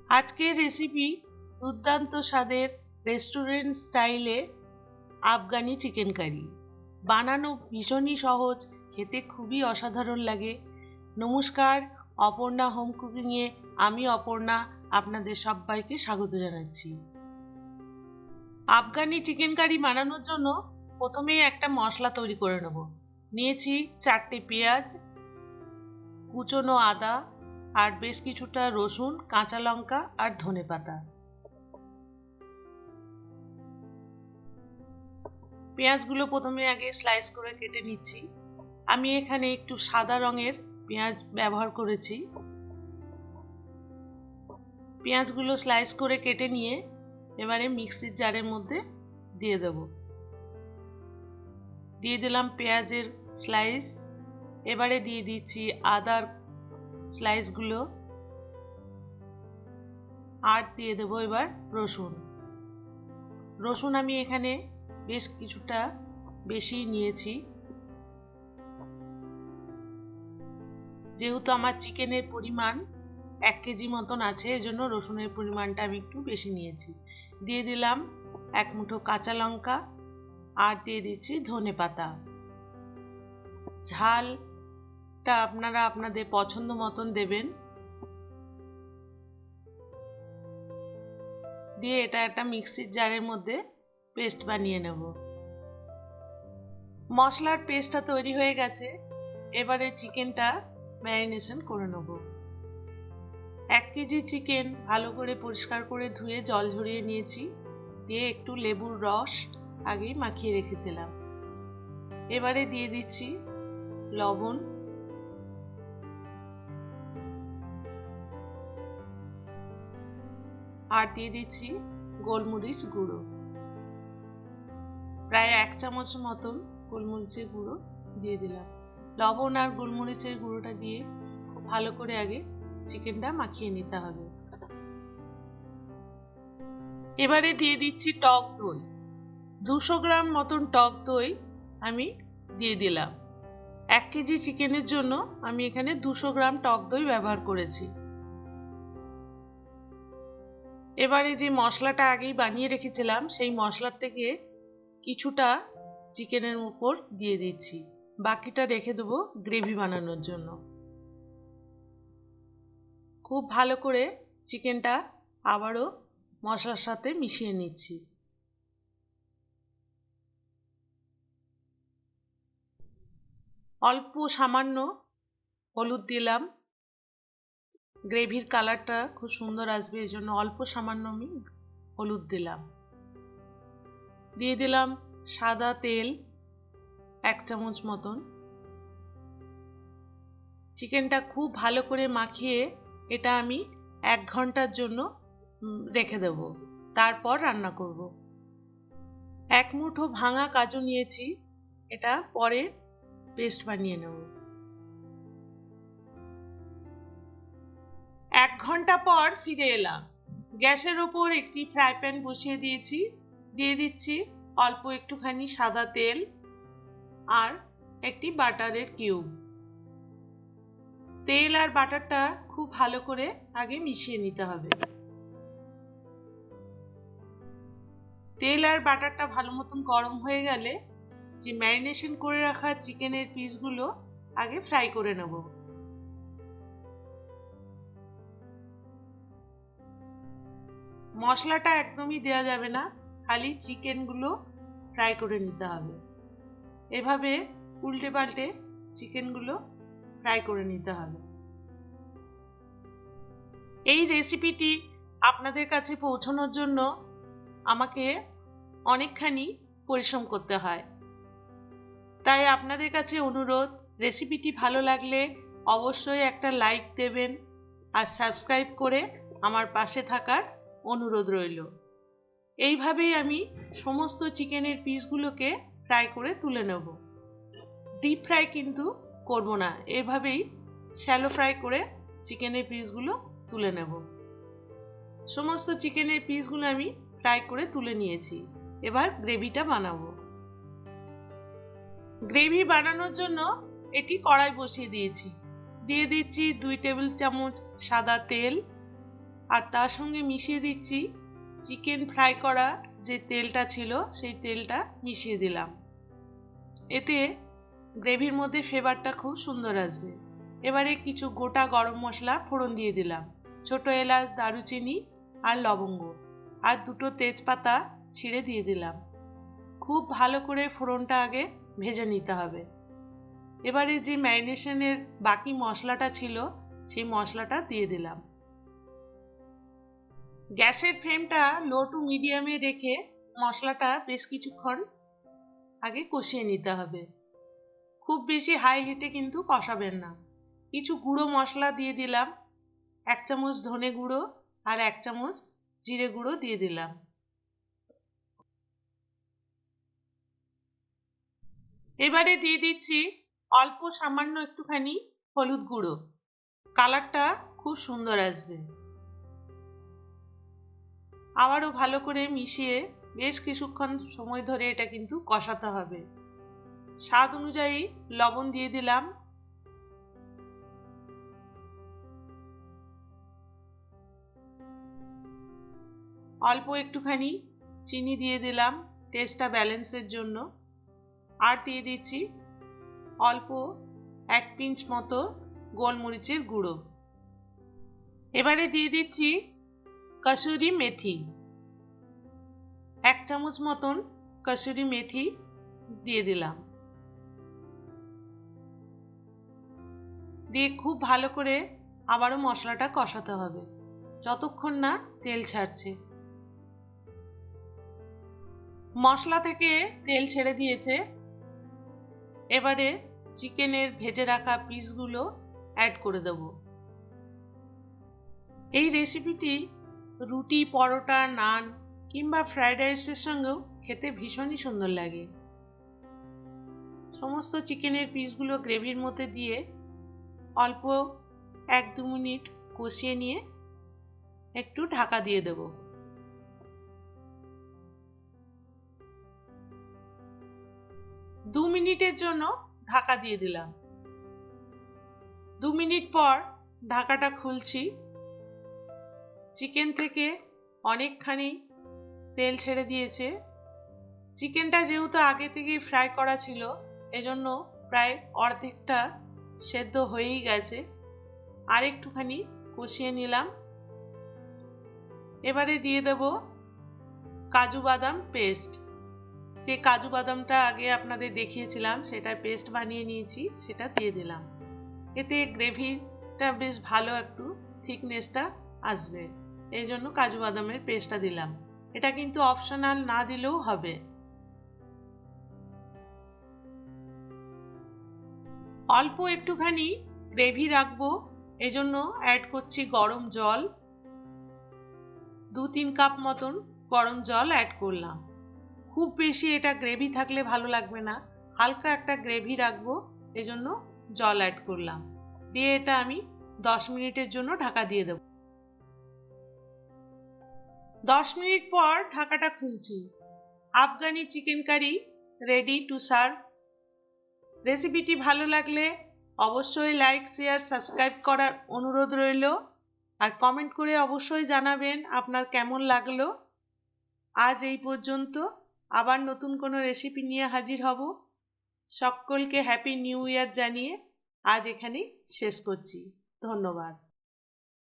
আজকের রেসিপি দুর্দান্ত স্বাদের রেস্টুরেন্ট স্টাইলে আফগানি চিকেন কারি। বানানো ভীষণই সহজ, খেতে খুবই অসাধারণ লাগে। নমস্কার, অপর্ণা হোম কুকিংয়ে আমি অপর্ণা আপনাদের সবাইকে স্বাগত জানাচ্ছি। আফগানি চিকেন কারি বানানোর জন্য প্রথমেই একটা মশলা তৈরি করে নেব। নিয়েছি 4টে পেঁয়াজ, কুচনো আদা আর বেশ কিছুটা রসুন, কাঁচা লঙ্কা আর ধনেপাতা। পেঁয়াজগুলো প্রথমে আগে স্লাইস করে কেটে নিচ্ছি। আমি এখানে একটু সাদা রঙের পেঁয়াজ ব্যবহার করেছি। পেঁয়াজগুলো স্লাইস করে কেটে নিয়ে এবারে মিক্সির জারের মধ্যে দিয়ে দেব। দিয়ে দিলাম পেঁয়াজের স্লাইস। এবারে দিয়ে দিচ্ছি আদার স্লাইসগুলো আর দিয়ে দেবো এবার রসুন আমি এখানে বেশ কিছুটা বেশি নিয়েছি, যেহেতু আমার চিকেনের পরিমাণ 1 কেজি মতন আছে, এজন্য রসুনের পরিমাণটা আমি একটু বেশি নিয়েছি। দিয়ে দিলাম 1 মুঠো কাঁচা লঙ্কা আর দিয়ে দিচ্ছি ধনেপাতা। ঝালটা আপনারা আপনাদের পছন্দ মতন দেবেন। দিয়ে এটা একটা মিক্সির জারের মধ্যে পেস্ট বানিয়ে নেব। মশলার পেস্টটা তৈরি হয়ে গেছে। এবারে চিকেনটা ম্যারিনেশন করে নেব। 1 কেজি চিকেন ভালো করে পরিষ্কার করে ধুয়ে জল ঝরিয়ে নিয়েছি। দিয়ে একটু লেবুর রস আগেই মাখিয়ে রেখেছিলাম। এবারে দিয়ে দিচ্ছি লবণ, আর দিয়ে দিচ্ছি গোলমরিচ গুঁড়ো। প্রায় 1 চামচ মতন গোলমরিচের গুঁড়ো দিয়ে দিলাম। লবণ আর গোলমরিচের গুঁড়োটা দিয়ে খুব ভালো করে আগে চিকেনটা মাখিয়ে নিতে হবে। এবারে দিয়ে দিচ্ছি টক দই। 200 গ্রাম মতন টক দই আমি দিয়ে দিলাম। 1 কেজি চিকেনের জন্য আমি এখানে 200 গ্রাম টক দই ব্যবহার করেছি। এবারে যে মশলাটা আগেই বানিয়ে রেখেছিলাম সেই মশলার থেকে কিছুটা চিকেনের উপর দিয়ে দিচ্ছি। বাকিটা রেখে দেবো গ্রেভি বানানোর জন্য। খুব ভালো করে চিকেনটা আবারও মশলার সাথে মিশিয়ে নিচ্ছি। অল্প সামান্য হলুদ দিলাম। গ্রেভির কালারটা খুব সুন্দর আসবে, এই জন্য অল্প সামান্য আমি হলুদ দিলাম। দিয়ে দিলাম সাদা তেল 1 চামচ মতন। চিকেনটা খুব ভালো করে মাখিয়ে এটা আমি 1 ঘন্টার জন্য রেখে দেব, তারপর রান্না করব। 1 মুঠো ভাঙা কাজু নিয়েছি, এটা পরে পেস্ট বানিয়ে নেব। 1 ঘন্টা পর ফিরে এলাম। গ্যাসের ওপর একটি ফ্রাই প্যান বসিয়ে দিয়েছি। দিয়ে দিচ্ছি অল্প একটুখানি সাদা তেল আর একটি বাটারের কিউব। তেল আর বাটারটা খুব ভালো করে আগে মিশিয়ে নিতে হবে। তেল আর বাটারটা ভালো মতন গরম হয়ে গেলে যে ম্যারিনেশন করে রাখা চিকেনের পিসগুলো আগে ফ্রাই করে নেব। মশলাটা একদমই দেওয়া যাবে না, খালি চিকেনগুলো ফ্রাই করে নিতে হবে। এভাবে উল্টে পাল্টে চিকেনগুলো ফ্রাই করে নিতে হবে। এই রেসিপিটি আপনাদের কাছে পৌঁছানোর জন্য আমাকে অনেকখানি পরিশ্রম করতে হয়। তাই আপনাদের কাছে অনুরোধ, রেসিপিটি ভালো লাগলে অবশ্যই একটা লাইক দেবেন আর সাবস্ক্রাইব করে আমার পাশে থাকার অনুরোধ রইল। এইভাবেই আমি সমস্ত চিকেনের পিসগুলোকে ফ্রাই করে তুলে নেব। ডিপ ফ্রাই কিন্তু করব না, এভাবেই শ্যালো ফ্রাই করে চিকেনের পিসগুলো তুলে নেব। সমস্ত চিকেনের পিসগুলো আমি ফ্রাই করে তুলে নিয়েছি। এবার গ্রেভিটা বানাবো। গ্রেভি বানানোর জন্য এটি কড়াই বসিয়ে দিয়েছি। দিয়ে দিচ্ছি 2 টেবিল চামচ সাদা তেল। আর তার সঙ্গে মিশিয়ে দিচ্ছি চিকেন ফ্রাই করা যে তেলটা ছিল সেই তেলটা মিশিয়ে দিলাম। এতে গ্রেভির মধ্যে ফ্লেভারটা খুব সুন্দর আসবে। এবারে কিছু গোটা গরম মশলা ফোড়ন দিয়ে দিলাম, ছোট এলাচ, দারুচিনি আর লবঙ্গ, আর দুটো তেজপাতা ছিঁড়ে দিয়ে দিলাম। খুব ভালো করে ফোড়নটা আগে ভেজে নিতে হবে। এবারে যে ম্যারিনেশনের বাকি মশলাটা ছিল সেই মশলাটা দিয়ে দিলাম। গ্যাসের ফ্লেমটা লো টু মিডিয়ামে রেখে মশলাটা বেশ কিছুক্ষণ আগে কষিয়ে নিতে হবে। খুব বেশি হাই হিটে কিন্তু কষাবেন না। কিছু গুঁড়ো মশলা দিয়ে দিলাম, 1 চামচ ধনে গুঁড়ো আর 1 চামচ জিরে গুঁড়ো দিয়ে দিলাম। এবারে দিয়ে দিচ্ছি অল্প সামান্য একটুখানি হলুদ গুঁড়ো, কালারটা খুব সুন্দর আসবে। আবারও ভালো করে মিশিয়ে বেশ কিছুক্ষণ সময় ধরে এটা কিন্তু কষাতে হবে। স্বাদ অনুযায়ী লবণ দিয়ে দিলাম। অল্প একটুখানি চিনি দিয়ে দিলাম টেস্টটা ব্যালেন্সের জন্য। আর দিয়ে দিচ্ছি অল্প 1 পিঞ্চ মতো গোলমরিচের গুঁড়ো। এবারে দিয়ে দিচ্ছি কসুরি মেথি, 1 চামচ মতন কসুরি মেথি দিয়ে দিলাম। দিয়ে খুব ভালো করে আবারও মশলাটা কষাতে হবে যতক্ষণ না তেল ছাড়ছে। মশলা থেকে তেল ছেড়ে দিয়েছে। এবারে চিকেনের ভেজে রাখা পিসগুলো অ্যাড করে দেব। এই রেসিপিটি রুটি, পরোটা, নান কিংবা ফ্রাইড রাইসের সঙ্গেও খেতে ভীষণই সুন্দর লাগে। সমস্ত চিকেনের পিসগুলো গ্রেভির মধ্যে দিয়ে অল্প 1-2 মিনিট কষিয়ে নিয়ে একটু ঢাকা দিয়ে দেব। 2 মিনিটের জন্য ঢাকা দিয়ে দিলাম। 2 মিনিট পর ঢাকাটা খুলছি। চিকেন থেকে অনেকখানি তেল ছেড়ে দিয়েছে। চিকেনটা যেহেতু আগে থেকেই ফ্রাই করা ছিল এজন্য প্রায় অর্ধেকটা সেদ্ধ হয়েই গেছে। আর একটুখানি কষিয়ে নিলাম। এবারে দিয়ে দেব কাজু বাদাম পেস্ট। যে কাজু বাদামটা আগে আপনাদের দেখিয়েছিলাম সেটার পেস্ট বানিয়ে নিয়েছি, সেটা দিয়ে দিলাম। এতে গ্রেভিটা বেশ ভালো একটু থিকনেসটা আসবে, এই জন্য কাজু বাদামের পেস্টটা দিলাম। এটা কিন্তু অপশনাল, না দিলেও হবে। অল্প একটুখানি গ্রেভি রাখবো, এজন্য অ্যাড করছি গরম জল। 2-3 কাপ মতন গরম জল অ্যাড করলাম। খুব বেশি এটা গ্রেভি থাকলে ভালো লাগবে না, হালকা একটা গ্রেভি রাখবো, এজন্য জল অ্যাড করলাম। দিয়ে এটা আমি 10 মিনিটের জন্য ঢাকা দিয়ে দেব। 10 মিনিট পর ঢাকাটা খুলছি। Afghani chicken curry ready to serve. রেসিপিটি ভালো লাগলে অবশ্যই লাইক, শেয়ার, সাবস্ক্রাইব করার অনুরোধ রইল। আর কমেন্ট করে অবশ্যই জানাবেন আপনার কেমন লাগলো। আজ এই পর্যন্ত, আবার নতুন কোনো রেসিপি নিয়ে হাজির হব। সকলকে হ্যাপি নিউ ইয়ার জানিয়ে আজ এখানেই শেষ করছি। ধন্যবাদ।